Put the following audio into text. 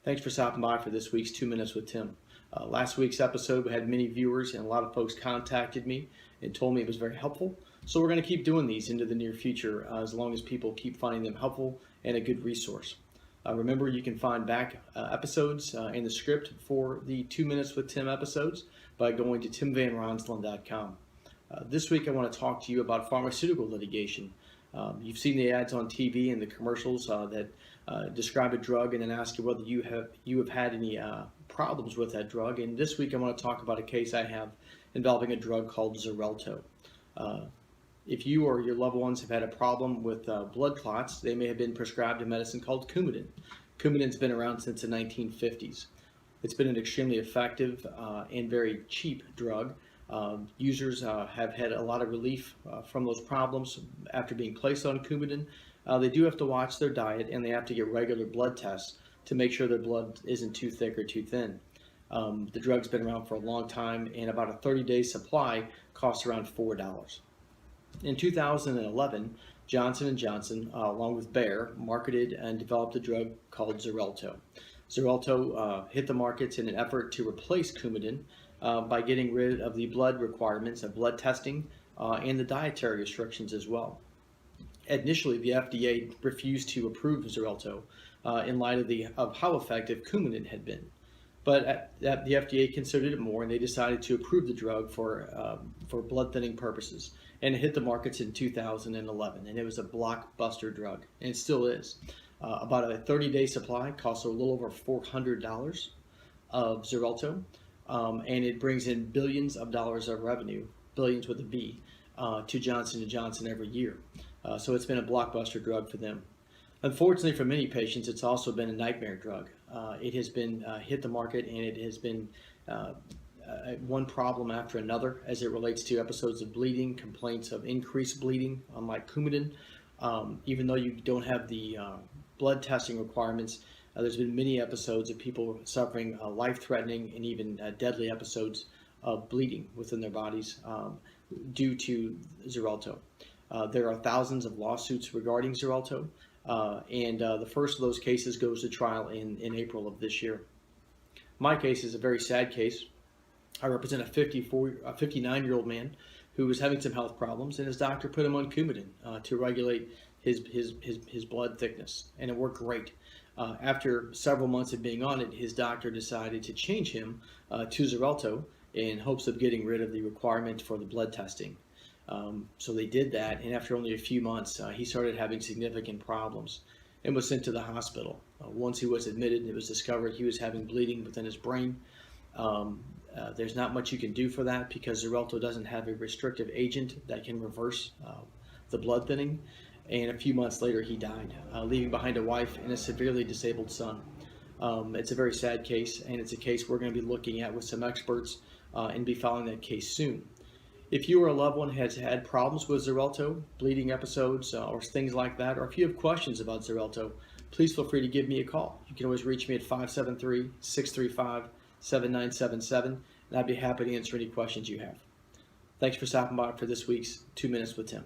Thanks for stopping by for this week's 2 Minutes with Tim. Last week's episode we had many viewers and a lot of folks contacted me and told me it was very helpful. So we're going to keep doing these into the near future as long as people keep finding them helpful and a good resource. Remember, you can find back episodes and the script for the 2 Minutes with Tim episodes by going to timvanronsland.com. This week I want to talk to you about pharmaceutical litigation. You've seen the ads on TV and the commercials that describe a drug and then ask you whether you have had any problems with that drug. And this week I want to talk about a case I have involving a drug called Xarelto. If you or your loved ones have had a problem with blood clots, they may have been prescribed a medicine called Coumadin. Coumadin's been around since the 1950s. It's been an extremely effective and very cheap drug. Users have had a lot of relief from those problems after being placed on Coumadin. They do have to watch their diet, and they have to get regular blood tests to make sure their blood isn't too thick or too thin. The drug's been around for a long time, and about a 30-day supply costs around $4. In 2011, Johnson & Johnson, along with Bayer, marketed and developed a drug called Xarelto. Xarelto hit the markets in an effort to replace Coumadin by getting rid of the blood requirements of blood testing and the dietary restrictions as well. Initially, the FDA refused to approve Xarelto in light of how effective Coumadin had been. But the FDA considered it more, and they decided to approve the drug for blood thinning purposes. And it hit the markets in 2011, and it was a blockbuster drug, and it still is. About a 30-day supply costs a little over $400 of Xarelto, and it brings in billions of dollars of revenue, billions with a B, to Johnson & Johnson every year. So it's been a blockbuster drug for them. Unfortunately for many patients, it's also been a nightmare drug. It has been hit the market, and it has been one problem after another as it relates to episodes of bleeding, complaints of increased bleeding, unlike Coumadin. Even though you don't have the blood testing requirements, there's been many episodes of people suffering life-threatening and even deadly episodes of bleeding within their bodies due to Xarelto. There are thousands of lawsuits regarding Xarelto, and the first of those cases goes to trial in April of this year. My case is a very sad case. I represent a 59-year-old man who was having some health problems, and his doctor put him on Coumadin to regulate his blood thickness, and it worked great. After several months of being on it, his doctor decided to change him to Xarelto in hopes of getting rid of the requirement for the blood testing. So they did that, and after only a few months, he started having significant problems and was sent to the hospital. Once he was admitted, it was discovered he was having bleeding within his brain. There's not much you can do for that because Xarelto doesn't have a restrictive agent that can reverse the blood thinning. And a few months later, he died, leaving behind a wife and a severely disabled son. It's a very sad case, and it's a case we're going to be looking at with some experts and be following that case soon. If you or a loved one has had problems with Xarelto, bleeding episodes, or things like that, or if you have questions about Xarelto, please feel free to give me a call. You can always reach me at 573-635-7977, and I'd be happy to answer any questions you have. Thanks for stopping by for this week's 2 Minutes with Tim.